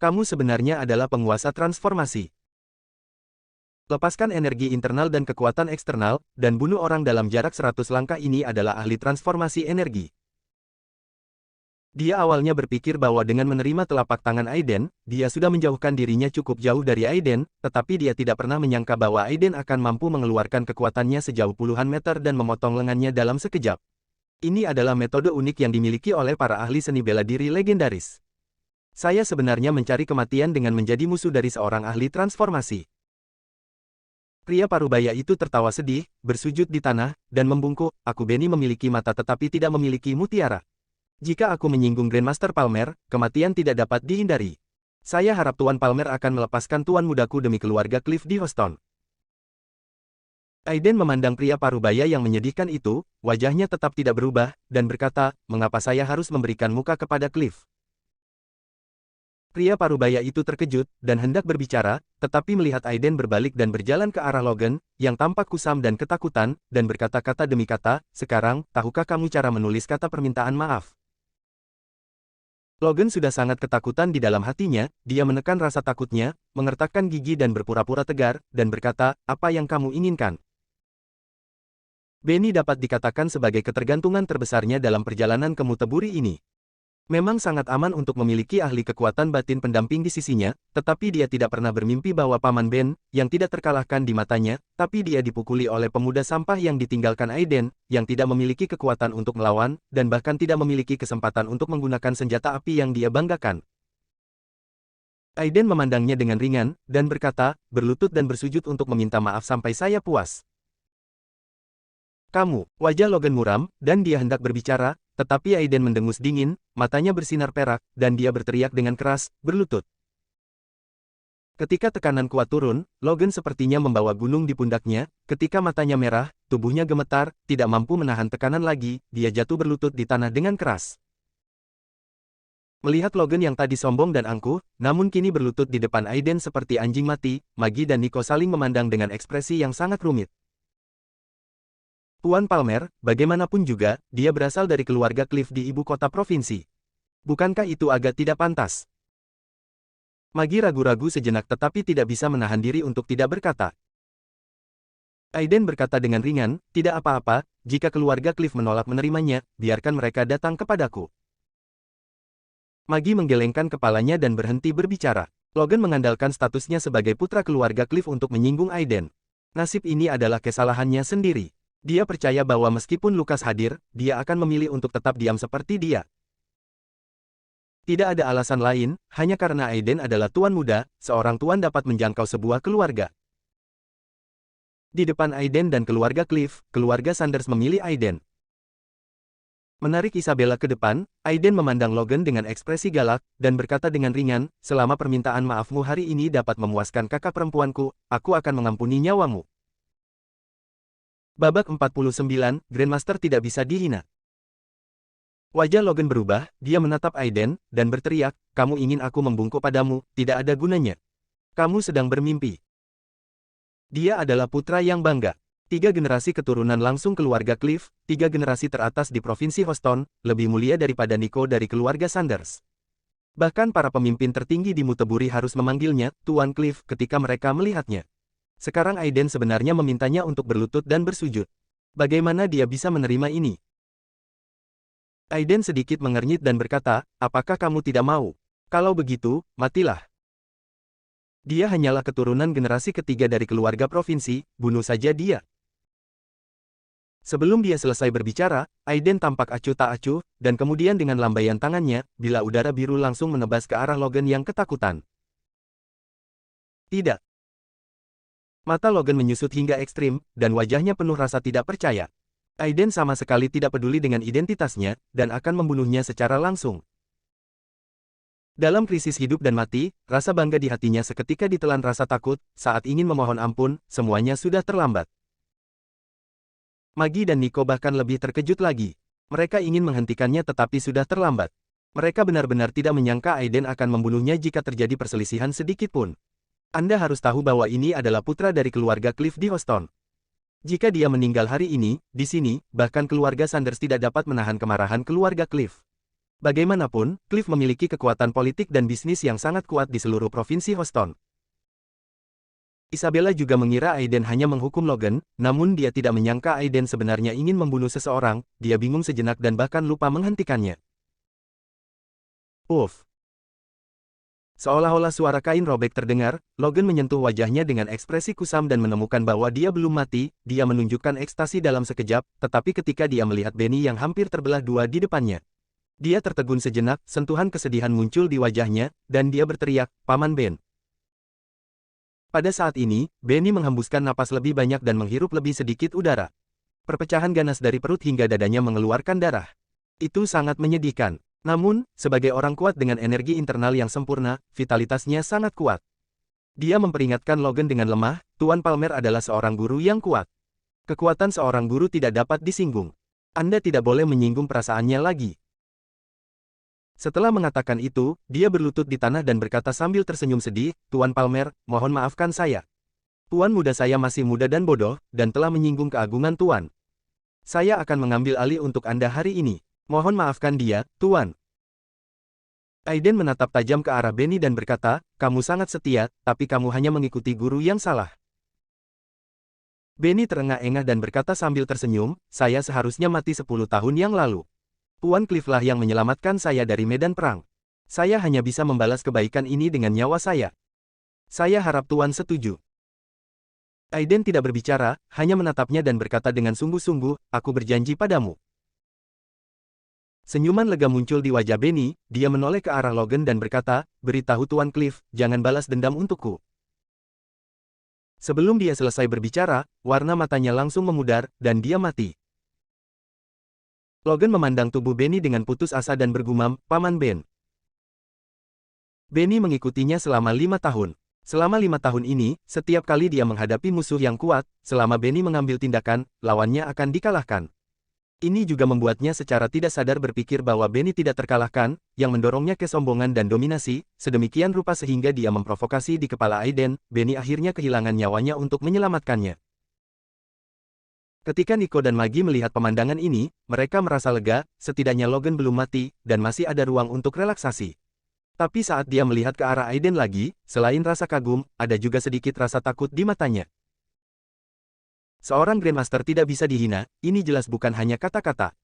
Speaker 1: Kamu sebenarnya adalah penguasa transformasi. Lepaskan energi internal dan kekuatan eksternal, dan bunuh orang dalam jarak 100 langkah. Ini adalah ahli transformasi energi. Dia awalnya berpikir bahwa dengan menerima telapak tangan Aiden, dia sudah menjauhkan dirinya cukup jauh dari Aiden, tetapi dia tidak pernah menyangka bahwa Aiden akan mampu mengeluarkan kekuatannya sejauh puluhan meter dan memotong lengannya dalam sekejap. Ini adalah metode unik yang dimiliki oleh para ahli seni bela diri legendaris. Saya sebenarnya mencari kematian dengan menjadi musuh dari seorang ahli transformasi. Pria parubaya itu tertawa sedih, bersujud di tanah, dan membungkuk, aku Benny memiliki mata tetapi tidak memiliki mutiara. Jika aku menyinggung Grandmaster Palmer, kematian tidak dapat dihindari. Saya harap Tuan Palmer akan melepaskan tuan mudaku demi keluarga Cliff di Houston. Aiden memandang pria parubaya yang menyedihkan itu, wajahnya tetap tidak berubah, dan berkata, mengapa saya harus memberikan muka kepada Cliff? Pria parubaya itu terkejut, dan hendak berbicara, tetapi melihat Aiden berbalik dan berjalan ke arah Logan, yang tampak kusam dan ketakutan, dan berkata kata demi kata, sekarang, tahukah kamu cara menulis kata permintaan maaf? Logan sudah sangat ketakutan di dalam hatinya, dia menekan rasa takutnya, mengertakkan gigi dan berpura-pura tegar, dan berkata, apa yang kamu inginkan? Benny dapat dikatakan sebagai ketergantungan terbesarnya dalam perjalanan ke Muteburi ini. Memang sangat aman untuk memiliki ahli kekuatan batin pendamping di sisinya, tetapi dia tidak pernah bermimpi bahwa Paman Ben, yang tidak terkalahkan di matanya, tapi dia dipukuli oleh pemuda sampah yang ditinggalkan Aiden, yang tidak memiliki kekuatan untuk melawan, dan bahkan tidak memiliki kesempatan untuk menggunakan senjata api yang dia banggakan. Aiden memandangnya dengan ringan, dan berkata, berlutut dan bersujud untuk meminta maaf sampai saya puas. Kamu, wajah Logan muram, dan dia hendak berbicara, tetapi Aiden mendengus dingin, matanya bersinar perak, dan dia berteriak dengan keras, berlutut. Ketika tekanan kuat turun, Logan sepertinya membawa gunung di pundaknya, ketika matanya merah, tubuhnya gemetar, tidak mampu menahan tekanan lagi, dia jatuh berlutut di tanah dengan keras. Melihat Logan yang tadi sombong dan angkuh, namun kini berlutut di depan Aiden seperti anjing mati, Maggie dan Nico saling memandang dengan ekspresi yang sangat rumit. Tuan Palmer, bagaimanapun juga, dia berasal dari keluarga Cliff di ibu kota provinsi. Bukankah itu agak tidak pantas? Maggie ragu-ragu sejenak tetapi tidak bisa menahan diri untuk tidak berkata. Aiden berkata dengan ringan, tidak apa-apa, jika keluarga Cliff menolak menerimanya, biarkan mereka datang kepadaku. Maggie menggelengkan kepalanya dan berhenti berbicara. Logan mengandalkan statusnya sebagai putra keluarga Cliff untuk menyinggung Aiden. Nasib ini adalah kesalahannya sendiri. Dia percaya bahwa meskipun Lucas hadir, dia akan memilih untuk tetap diam seperti dia. Tidak ada alasan lain, hanya karena Aiden adalah tuan muda, seorang tuan dapat menjangkau sebuah keluarga. Di depan Aiden dan keluarga Cliff, keluarga Sanders memilih Aiden. Menarik Isabella ke depan, Aiden memandang Logan dengan ekspresi galak, dan berkata dengan ringan, selama permintaan maafmu hari ini dapat memuaskan kakak perempuanku, aku akan mengampuni nyawamu. Babak 49, Grandmaster tidak bisa dihina. Wajah Logan berubah, dia menatap Aiden, dan berteriak, kamu ingin aku membungkuk padamu, tidak ada gunanya. Kamu sedang bermimpi. Dia adalah putra yang bangga. 3 generasi keturunan langsung keluarga Cliff, 3 generasi teratas di Provinsi Houston, lebih mulia daripada Nico dari keluarga Sanders. Bahkan para pemimpin tertinggi di Muteburi harus memanggilnya, Tuan Cliff, ketika mereka melihatnya. Sekarang Aiden sebenarnya memintanya untuk berlutut dan bersujud. Bagaimana dia bisa menerima ini? Aiden sedikit mengernyit dan berkata, apakah kamu tidak mau? Kalau begitu, matilah. Dia hanyalah keturunan generasi ketiga dari keluarga provinsi, bunuh saja dia. Sebelum dia selesai berbicara, Aiden tampak acuh tak acuh, dan kemudian dengan lambaian tangannya, bila udara biru langsung menebas ke arah Logan yang ketakutan. Tidak. Mata Logan menyusut hingga ekstrim, dan wajahnya penuh rasa tidak percaya. Aiden sama sekali tidak peduli dengan identitasnya, dan akan membunuhnya secara langsung. Dalam krisis hidup dan mati, rasa bangga di hatinya seketika ditelan rasa takut, saat ingin memohon ampun, semuanya sudah terlambat. Maggie dan Nico bahkan lebih terkejut lagi. Mereka ingin menghentikannya tetapi sudah terlambat. Mereka benar-benar tidak menyangka Aiden akan membunuhnya jika terjadi perselisihan sedikit pun. Anda harus tahu bahwa ini adalah putra dari keluarga Cliff di Houston. Jika dia meninggal hari ini, di sini, bahkan keluarga Sanders tidak dapat menahan kemarahan keluarga Cliff. Bagaimanapun, Cliff memiliki kekuatan politik dan bisnis yang sangat kuat di seluruh provinsi Houston. Isabella juga mengira Aiden hanya menghukum Logan, namun dia tidak menyangka Aiden sebenarnya ingin membunuh seseorang. Dia bingung sejenak dan bahkan lupa menghentikannya. Uff. Seolah-olah suara kain robek terdengar, Logan menyentuh wajahnya dengan ekspresi kusam dan menemukan bahwa dia belum mati. Dia menunjukkan ekstasi dalam sekejap, tetapi ketika dia melihat Benny yang hampir terbelah dua di depannya, dia tertegun sejenak, sentuhan kesedihan muncul di wajahnya, dan dia berteriak, "Paman Ben." Pada saat ini, Benny menghembuskan napas lebih banyak dan menghirup lebih sedikit udara. Perpecahan ganas dari perut hingga dadanya mengeluarkan darah. Itu sangat menyedihkan. Namun, sebagai orang kuat dengan energi internal yang sempurna, vitalitasnya sangat kuat. Dia memperingatkan Logan dengan lemah, Tuan Palmer adalah seorang guru yang kuat. Kekuatan seorang guru tidak dapat disinggung. Anda tidak boleh menyinggung perasaannya lagi. Setelah mengatakan itu, dia berlutut di tanah dan berkata sambil tersenyum sedih, "Tuan Palmer, mohon maafkan saya. Tuan muda saya masih muda dan bodoh, dan telah menyinggung keagungan Tuan. Saya akan mengambil alih untuk Anda hari ini. Mohon maafkan dia, Tuan." Aiden menatap tajam ke arah Benny dan berkata, "Kamu sangat setia, tapi kamu hanya mengikuti guru yang salah." Benny terengah-engah dan berkata sambil tersenyum, "Saya seharusnya mati 10 tahun yang lalu. Tuan Cliff lah yang menyelamatkan saya dari medan perang. Saya hanya bisa membalas kebaikan ini dengan nyawa saya. Saya harap Tuan setuju." Aiden tidak berbicara, hanya menatapnya dan berkata dengan sungguh-sungguh, "Aku berjanji padamu." Senyuman lega muncul di wajah Benny, dia menoleh ke arah Logan dan berkata, "Beritahu Tuan Cliff, jangan balas dendam untukku." Sebelum dia selesai berbicara, warna matanya langsung memudar, dan dia mati. Logan memandang tubuh Benny dengan putus asa dan bergumam, "Paman Ben." Benny mengikutinya selama 5 tahun. Selama 5 tahun ini, setiap kali dia menghadapi musuh yang kuat, selama Benny mengambil tindakan, lawannya akan dikalahkan. Ini juga membuatnya secara tidak sadar berpikir bahwa Benny tidak terkalahkan, yang mendorongnya kesombongan dan dominasi, sedemikian rupa sehingga dia memprovokasi di kepala Aiden. Benny akhirnya kehilangan nyawanya untuk menyelamatkannya. Ketika Nico dan Maggie melihat pemandangan ini, mereka merasa lega, setidaknya Logan belum mati, dan masih ada ruang untuk relaksasi. Tapi saat dia melihat ke arah Aiden lagi, selain rasa kagum, ada juga sedikit rasa takut di matanya. Seorang Grandmaster tidak bisa dihina, ini jelas bukan hanya kata-kata.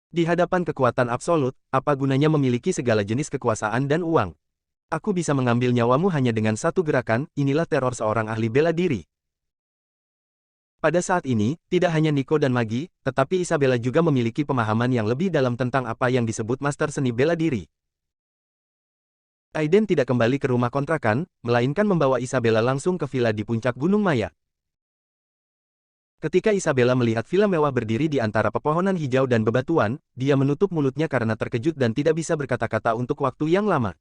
Speaker 1: Di hadapan kekuatan absolut, apa gunanya memiliki segala jenis kekuasaan dan uang? Aku bisa mengambil nyawamu hanya dengan satu gerakan, inilah teror seorang ahli bela diri. Pada saat ini, tidak hanya Nico dan Maggie, tetapi Isabella juga memiliki pemahaman yang lebih dalam tentang apa yang disebut master seni bela diri. Aiden tidak kembali ke rumah kontrakan, melainkan membawa Isabella langsung ke villa di puncak Gunung Maya. Ketika Isabella melihat villa mewah berdiri di antara pepohonan hijau dan bebatuan, dia menutup mulutnya karena terkejut dan tidak bisa berkata-kata untuk waktu yang lama.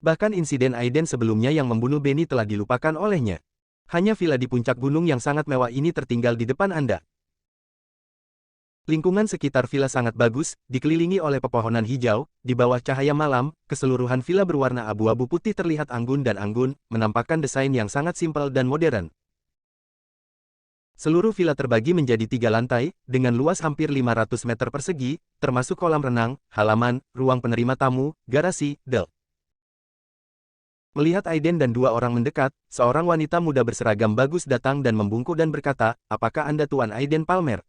Speaker 1: Bahkan insiden Aiden sebelumnya yang membunuh Benny telah dilupakan olehnya. Hanya villa di puncak gunung yang sangat mewah ini tertinggal di depan Anda. Lingkungan sekitar villa sangat bagus, dikelilingi oleh pepohonan hijau, di bawah cahaya malam, keseluruhan villa berwarna abu-abu putih terlihat anggun dan anggun, menampakkan desain yang sangat simpel dan modern. Seluruh villa terbagi menjadi 3 lantai, dengan luas hampir 500 meter persegi, termasuk kolam renang, halaman, ruang penerima tamu, garasi, del. Melihat Aiden dan 2 orang mendekat, seorang wanita muda berseragam bagus datang dan membungkuk dan berkata, "Apakah Anda Tuan Aiden Palmer?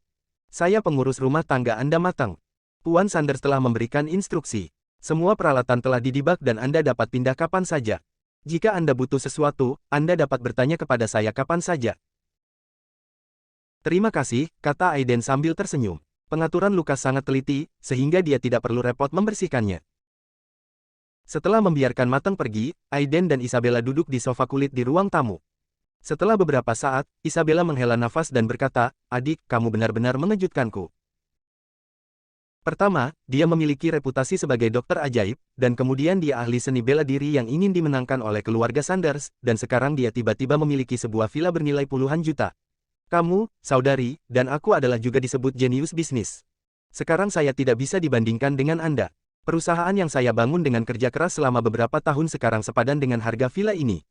Speaker 1: Saya pengurus rumah tangga Anda matang. Tuan Sanders telah memberikan instruksi. Semua peralatan telah didibak dan Anda dapat pindah kapan saja. Jika Anda butuh sesuatu, Anda dapat bertanya kepada saya kapan saja." "Terima kasih," kata Aiden sambil tersenyum. Pengaturan luka sangat teliti, sehingga dia tidak perlu repot membersihkannya. Setelah membiarkan matang pergi, Aiden dan Isabella duduk di sofa kulit di ruang tamu. Setelah beberapa saat, Isabella menghela nafas dan berkata, "Adik, kamu benar-benar mengejutkanku. Pertama, dia memiliki reputasi sebagai dokter ajaib, dan kemudian dia ahli seni bela diri yang ingin dimenangkan oleh keluarga Sanders, dan sekarang dia tiba-tiba memiliki sebuah villa bernilai puluhan juta. Kamu, saudari, dan aku adalah juga disebut jenius bisnis. Sekarang saya tidak bisa dibandingkan dengan Anda. Perusahaan yang saya bangun dengan kerja keras selama beberapa tahun sekarang sepadan dengan harga villa ini.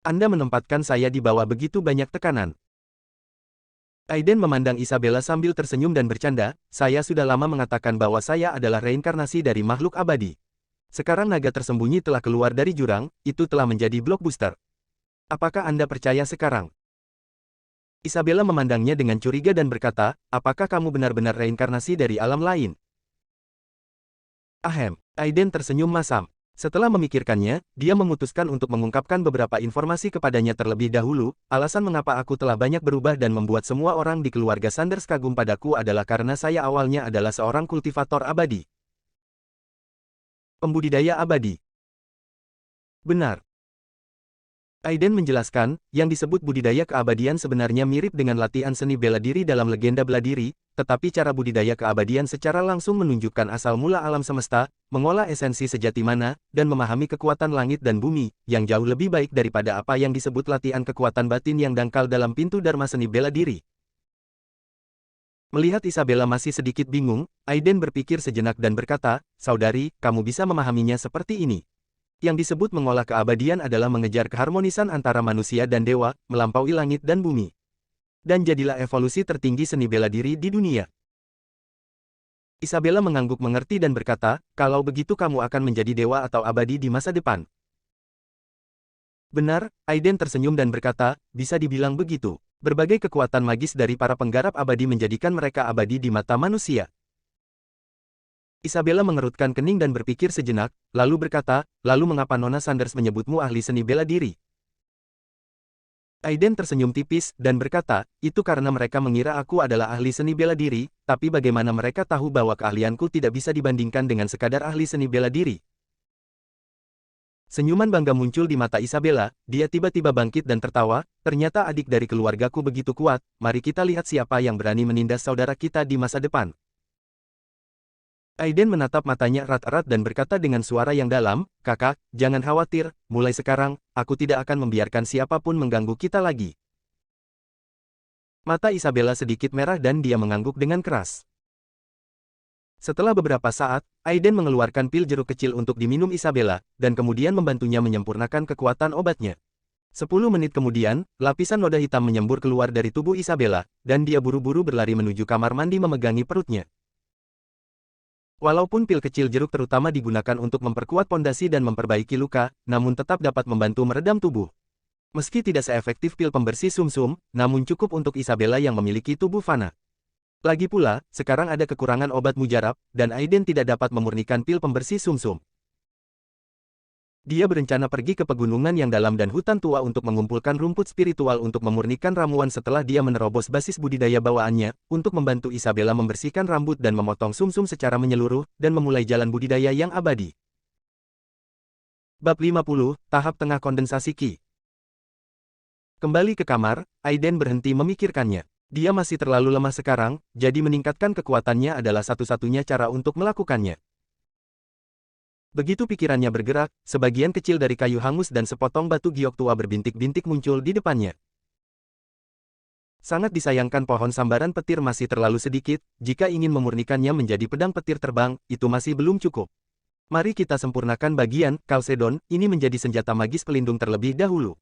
Speaker 1: Anda menempatkan saya di bawah begitu banyak tekanan. Aiden memandang Isabella sambil tersenyum dan bercanda, saya sudah lama mengatakan bahwa saya adalah reinkarnasi dari makhluk abadi. Sekarang naga tersembunyi telah keluar dari jurang, itu telah menjadi blockbuster. Apakah Anda percaya sekarang? Isabella memandangnya dengan curiga dan berkata, apakah kamu benar-benar reinkarnasi dari alam lain? Ahem, Aiden tersenyum masam. Setelah memikirkannya, dia memutuskan untuk mengungkapkan beberapa informasi kepadanya terlebih dahulu. Alasan mengapa aku telah banyak berubah dan membuat semua orang di keluarga Sanders kagum padaku adalah karena saya awalnya adalah seorang kultivator abadi. Pembudidaya abadi. Benar. Aiden menjelaskan, yang disebut budidaya keabadian sebenarnya mirip dengan latihan seni bela diri dalam legenda bela diri, tetapi cara budidaya keabadian secara langsung menunjukkan asal mula alam semesta, mengolah esensi sejati mana, dan memahami kekuatan langit dan bumi, yang jauh lebih baik daripada apa yang disebut latihan kekuatan batin yang dangkal dalam pintu dharma seni bela diri. Melihat Isabella masih sedikit bingung, Aiden berpikir sejenak dan berkata, saudari, kamu bisa memahaminya seperti ini. Yang disebut mengolah keabadian adalah mengejar keharmonisan antara manusia dan dewa, melampaui langit dan bumi. Dan jadilah evolusi tertinggi seni bela diri di dunia. Isabella mengangguk mengerti dan berkata, kalau begitu kamu akan menjadi dewa atau abadi di masa depan. Benar, Aiden tersenyum dan berkata, bisa dibilang begitu. Berbagai kekuatan magis dari para penggarap abadi menjadikan mereka abadi di mata manusia. Isabella mengerutkan kening dan berpikir sejenak, lalu berkata, lalu mengapa Nona Sanders menyebutmu ahli seni bela diri? Aiden tersenyum tipis, dan berkata, itu karena mereka mengira aku adalah ahli seni bela diri, tapi bagaimana mereka tahu bahwa keahlianku tidak bisa dibandingkan dengan sekadar ahli seni bela diri? Senyuman bangga muncul di mata Isabella, dia tiba-tiba bangkit dan tertawa, ternyata adik dari keluargaku begitu kuat, mari kita lihat siapa yang berani menindas saudara kita di masa depan. Aiden menatap matanya erat-erat dan berkata dengan suara yang dalam, kakak, jangan khawatir, mulai sekarang, aku tidak akan membiarkan siapapun mengganggu kita lagi. Mata Isabella sedikit merah dan dia mengangguk dengan keras. Setelah beberapa saat, Aiden mengeluarkan pil jeruk kecil untuk diminum Isabella, dan kemudian membantunya menyempurnakan kekuatan obatnya. 10 menit kemudian, lapisan noda hitam menyembur keluar dari tubuh Isabella, dan dia buru-buru berlari menuju kamar mandi memegangi perutnya. Walaupun pil kecil jeruk terutama digunakan untuk memperkuat pondasi dan memperbaiki luka, namun tetap dapat membantu meredam tubuh. Meski tidak seefektif pil pembersih sumsum, namun cukup untuk Isabella yang memiliki tubuh fana. Lagi pula, sekarang ada kekurangan obat mujarab, dan Aiden tidak dapat memurnikan pil pembersih sumsum. Dia berencana pergi ke pegunungan yang dalam dan hutan tua untuk mengumpulkan rumput spiritual untuk memurnikan ramuan setelah dia menerobos basis budidaya bawaannya, untuk membantu Isabella membersihkan rambut dan memotong sumsum secara menyeluruh, dan memulai jalan budidaya yang abadi. Bab 50, Tahap Tengah Kondensasi Ki. Kembali ke kamar, Aiden berhenti memikirkannya. Dia masih terlalu lemah sekarang, jadi meningkatkan kekuatannya adalah satu-satunya cara untuk melakukannya. Begitu pikirannya bergerak, sebagian kecil dari kayu hangus dan sepotong batu giok tua berbintik-bintik muncul di depannya. Sangat disayangkan pohon sambaran petir masih terlalu sedikit, jika ingin memurnikannya menjadi pedang petir terbang, itu masih belum cukup. Mari kita sempurnakan bagian, Chalcedon, ini menjadi senjata magis pelindung terlebih dahulu.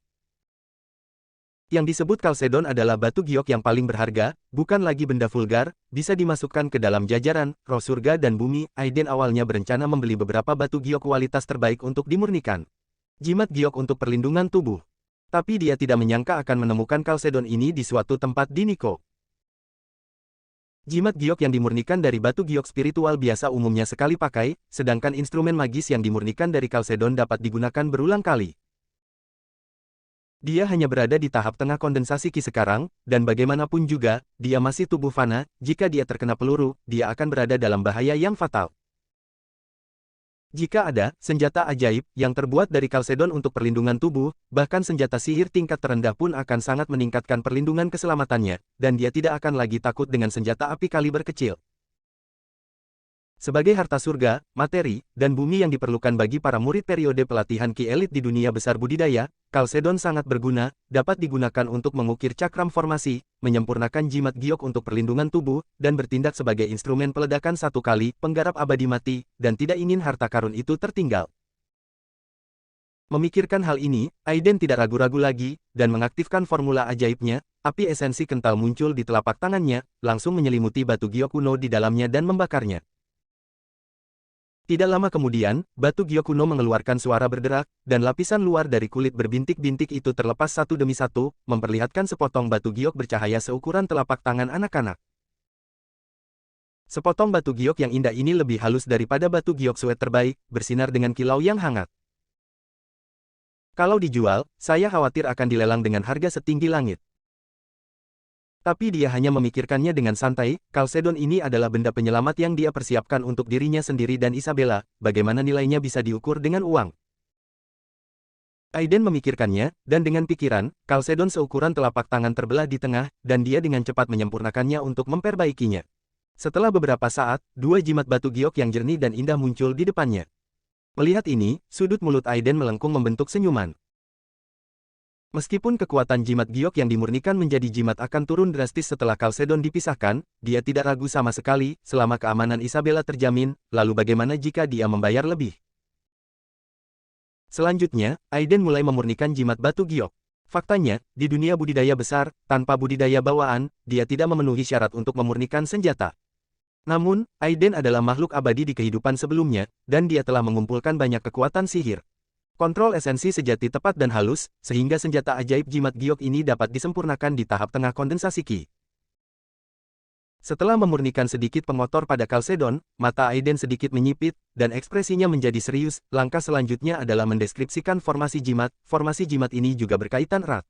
Speaker 1: Yang disebut Chalcedon adalah batu giok yang paling berharga, bukan lagi benda vulgar, bisa dimasukkan ke dalam jajaran, roh surga dan bumi. Aiden awalnya berencana membeli beberapa batu giok kualitas terbaik untuk dimurnikan. Jimat giok untuk perlindungan tubuh. Tapi dia tidak menyangka akan menemukan Chalcedon ini di suatu tempat di Nico. Jimat giok yang dimurnikan dari batu giok spiritual biasa umumnya sekali pakai, sedangkan instrumen magis yang dimurnikan dari Chalcedon dapat digunakan berulang kali. Dia hanya berada di tahap tengah kondensasi Ki sekarang, dan bagaimanapun juga, dia masih tubuh fana, jika dia terkena peluru, dia akan berada dalam bahaya yang fatal. Jika ada senjata ajaib yang terbuat dari Chalcedon untuk perlindungan tubuh, bahkan senjata sihir tingkat terendah pun akan sangat meningkatkan perlindungan keselamatannya, dan dia tidak akan lagi takut dengan senjata api kaliber kecil. Sebagai harta surga, materi, dan bumi yang diperlukan bagi para murid periode pelatihan Ki elit di dunia besar budidaya, Chalcedon sangat berguna, dapat digunakan untuk mengukir cakram formasi, menyempurnakan jimat giok untuk perlindungan tubuh, dan bertindak sebagai instrumen peledakan satu kali, penggarap abadi mati, dan tidak ingin harta karun itu tertinggal. Memikirkan hal ini, Aiden tidak ragu-ragu lagi, dan mengaktifkan formula ajaibnya, api esensi kental muncul di telapak tangannya, langsung menyelimuti batu giok kuno di dalamnya dan membakarnya. Tidak lama kemudian, batu giok kuno mengeluarkan suara berderak, dan lapisan luar dari kulit berbintik-bintik itu terlepas satu demi satu, memperlihatkan sepotong batu giok bercahaya seukuran telapak tangan anak-anak. Sepotong batu giok yang indah ini lebih halus daripada batu giok suet terbaik, bersinar dengan kilau yang hangat. Kalau dijual, saya khawatir akan dilelang dengan harga setinggi langit. Tapi dia hanya memikirkannya dengan santai, Chalcedon ini adalah benda penyelamat yang dia persiapkan untuk dirinya sendiri dan Isabella, bagaimana nilainya bisa diukur dengan uang. Aiden memikirkannya, dan dengan pikiran, Chalcedon seukuran telapak tangan terbelah di tengah, dan dia dengan cepat menyempurnakannya untuk memperbaikinya. Setelah beberapa saat, dua jimat batu giok yang jernih dan indah muncul di depannya. Melihat ini, sudut mulut Aiden melengkung membentuk senyuman. Meskipun kekuatan jimat giok yang dimurnikan menjadi jimat akan turun drastis setelah Chalcedon dipisahkan, dia tidak ragu sama sekali, selama keamanan Isabella terjamin, lalu bagaimana jika dia membayar lebih? Selanjutnya, Aiden mulai memurnikan jimat batu giok. Faktanya, di dunia budidaya besar, tanpa budidaya bawaan, dia tidak memenuhi syarat untuk memurnikan senjata. Namun, Aiden adalah makhluk abadi di kehidupan sebelumnya, dan dia telah mengumpulkan banyak kekuatan sihir. Kontrol esensi sejati tepat dan halus, sehingga senjata ajaib jimat giok ini dapat disempurnakan di tahap tengah kondensasi Ki. Setelah memurnikan sedikit pengotor pada Chalcedon, mata Aiden sedikit menyipit, dan ekspresinya menjadi serius. Langkah selanjutnya adalah mendeskripsikan formasi jimat. Formasi jimat ini juga berkaitan erat.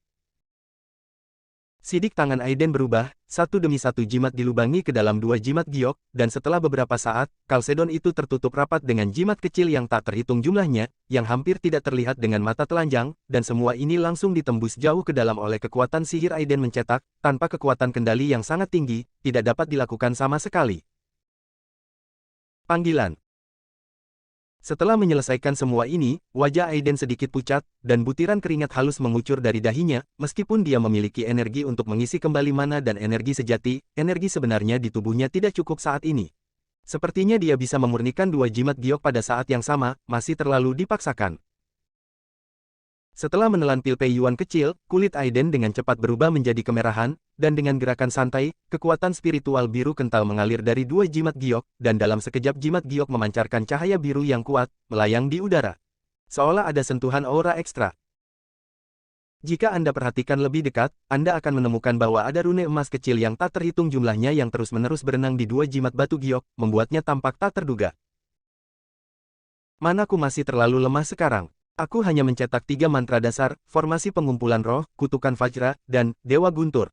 Speaker 1: Sidik tangan Aiden berubah, satu demi satu jimat dilubangi ke dalam dua jimat giok, dan setelah beberapa saat, Chalcedon itu tertutup rapat dengan jimat kecil yang tak terhitung jumlahnya, yang hampir tidak terlihat dengan mata telanjang, dan semua ini langsung ditembus jauh ke dalam oleh kekuatan sihir Aiden mencetak, tanpa kekuatan kendali yang sangat tinggi, tidak dapat dilakukan sama sekali. Panggilan. Setelah menyelesaikan semua ini, wajah Aiden sedikit pucat, dan butiran keringat halus mengucur dari dahinya, meskipun dia memiliki energi untuk mengisi kembali mana dan energi sejati, energi sebenarnya di tubuhnya tidak cukup saat ini. Sepertinya dia bisa memurnikan dua jimat giok pada saat yang sama, masih terlalu dipaksakan. Setelah menelan pil Peiyuan kecil, kulit Aiden dengan cepat berubah menjadi kemerahan, dan dengan gerakan santai, kekuatan spiritual biru kental mengalir dari dua jimat giok, dan dalam sekejap jimat giok memancarkan cahaya biru yang kuat, melayang di udara. Seolah ada sentuhan aura ekstra. Jika Anda perhatikan lebih dekat, Anda akan menemukan bahwa ada rune emas kecil yang tak terhitung jumlahnya yang terus-menerus berenang di dua jimat batu giok, membuatnya tampak tak terduga. Manaku masih terlalu lemah sekarang. Aku hanya mencetak 3 mantra dasar, formasi pengumpulan roh, kutukan Vajra, dan Dewa Guntur.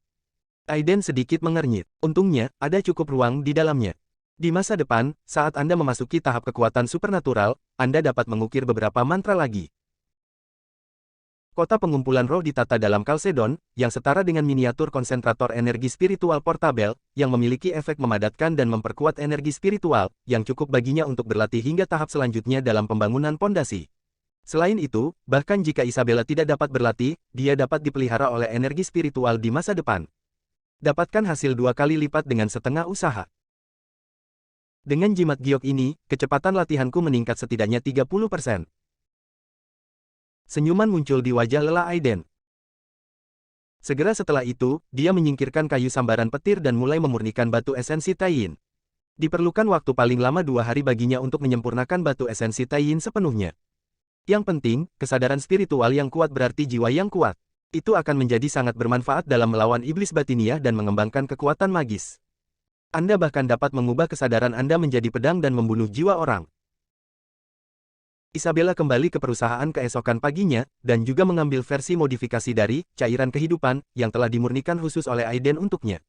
Speaker 1: Aiden sedikit mengernyit. Untungnya, ada cukup ruang di dalamnya. Di masa depan, saat Anda memasuki tahap kekuatan supernatural, Anda dapat mengukir beberapa mantra lagi. Kota pengumpulan roh ditata dalam Chalcedon, yang setara dengan miniatur konsentrator energi spiritual portabel, yang memiliki efek memadatkan dan memperkuat energi spiritual, yang cukup baginya untuk berlatih hingga tahap selanjutnya dalam pembangunan pondasi. Selain itu, bahkan jika Isabella tidak dapat berlatih, dia dapat dipelihara oleh energi spiritual di masa depan. Dapatkan hasil 2 kali lipat dengan setengah usaha. Dengan jimat giok ini, kecepatan latihanku meningkat setidaknya 30%. Senyuman muncul di wajah lelah Aiden. Segera setelah itu, dia menyingkirkan kayu sambaran petir dan mulai memurnikan batu esensi Taiyin. Diperlukan waktu paling lama 2 hari baginya untuk menyempurnakan batu esensi Taiyin sepenuhnya. Yang penting, kesadaran spiritual yang kuat berarti jiwa yang kuat. Itu akan menjadi sangat bermanfaat dalam melawan iblis batiniah dan mengembangkan kekuatan magis. Anda bahkan dapat mengubah kesadaran Anda menjadi pedang dan membunuh jiwa orang. Isabella kembali ke perusahaan keesokan paginya, dan juga mengambil versi modifikasi dari cairan kehidupan yang telah dimurnikan khusus oleh Aiden untuknya.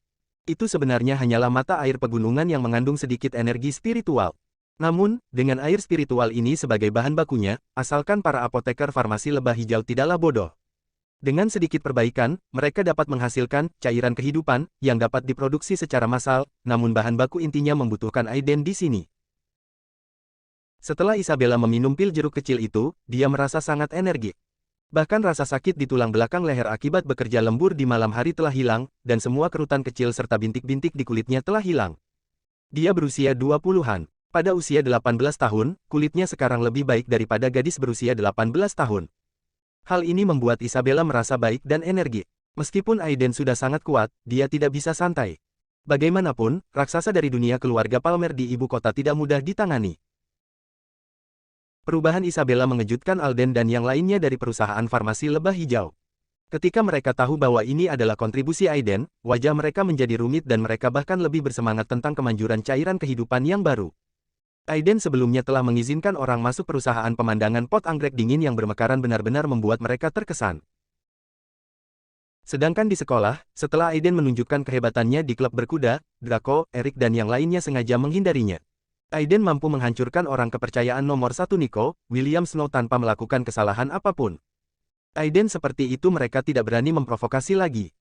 Speaker 1: Itu sebenarnya hanyalah mata air pegunungan yang mengandung sedikit energi spiritual. Namun, dengan air spiritual ini sebagai bahan bakunya, asalkan para apoteker farmasi lebah hijau tidaklah bodoh. Dengan sedikit perbaikan, mereka dapat menghasilkan cairan kehidupan yang dapat diproduksi secara massal, namun bahan baku intinya membutuhkan Aiden di sini. Setelah Isabella meminum pil jeruk kecil itu, dia merasa sangat energik. Bahkan rasa sakit di tulang belakang leher akibat bekerja lembur di malam hari telah hilang, dan semua kerutan kecil serta bintik-bintik di kulitnya telah hilang. Dia berusia 20-an. Pada usia 18 tahun, kulitnya sekarang lebih baik daripada gadis berusia 18 tahun. Hal ini membuat Isabella merasa baik dan energik. Meskipun Aiden sudah sangat kuat, dia tidak bisa santai. Bagaimanapun, raksasa dari dunia keluarga Palmer di ibu kota tidak mudah ditangani. Perubahan Isabella mengejutkan Alden dan yang lainnya dari perusahaan farmasi lebah hijau. Ketika mereka tahu bahwa ini adalah kontribusi Aiden, wajah mereka menjadi rumit dan mereka bahkan lebih bersemangat tentang kemanjuran cairan kehidupan yang baru. Aiden sebelumnya telah mengizinkan orang masuk perusahaan pemandangan pot anggrek dingin yang bermekaran benar-benar membuat mereka terkesan. Sedangkan di sekolah, setelah Aiden menunjukkan kehebatannya di klub berkuda, Draco, Eric dan yang lainnya sengaja menghindarinya. Aiden mampu menghancurkan orang kepercayaan nomor satu Nico, William Snow tanpa melakukan kesalahan apapun. Aiden seperti itu mereka tidak berani memprovokasi lagi.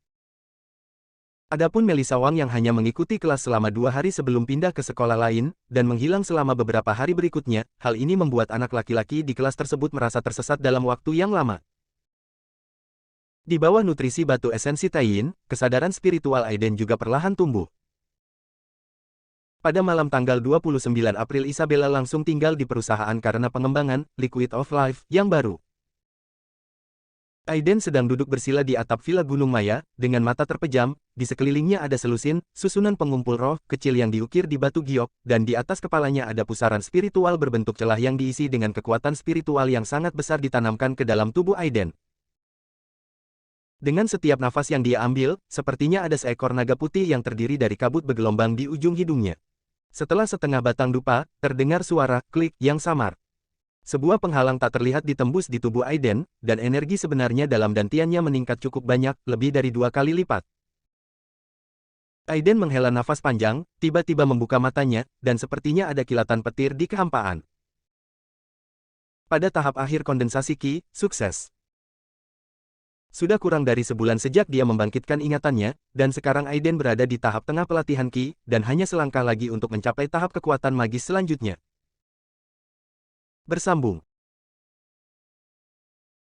Speaker 1: Adapun Melissa Wang yang hanya mengikuti kelas selama 2 hari sebelum pindah ke sekolah lain, dan menghilang selama beberapa hari berikutnya, hal ini membuat anak laki-laki di kelas tersebut merasa tersesat dalam waktu yang lama. Di bawah nutrisi batu esensi Taiyin, kesadaran spiritual Aiden juga perlahan tumbuh. Pada malam tanggal 29 April Isabella langsung tinggal di perusahaan karena pengembangan Liquid of Life yang baru. Aiden sedang duduk bersila di atap villa Gunung Maya, dengan mata terpejam, di sekelilingnya ada selusin, susunan pengumpul roh kecil yang diukir di batu giok, dan di atas kepalanya ada pusaran spiritual berbentuk celah yang diisi dengan kekuatan spiritual yang sangat besar ditanamkan ke dalam tubuh Aiden. Dengan setiap nafas yang dia ambil, sepertinya ada seekor naga putih yang terdiri dari kabut bergelombang di ujung hidungnya. Setelah setengah batang dupa, terdengar suara klik yang samar. Sebuah penghalang tak terlihat ditembus di tubuh Aiden, dan energi sebenarnya dalam dantiannya meningkat cukup banyak, lebih dari 2 kali lipat. Aiden menghela nafas panjang, tiba-tiba membuka matanya, dan sepertinya ada kilatan petir di kehampaan. Pada tahap akhir kondensasi Qi, sukses. Sudah kurang dari sebulan sejak dia membangkitkan ingatannya, dan sekarang Aiden berada di tahap tengah pelatihan Qi, dan hanya selangkah lagi untuk mencapai tahap kekuatan magis selanjutnya. Bersambung.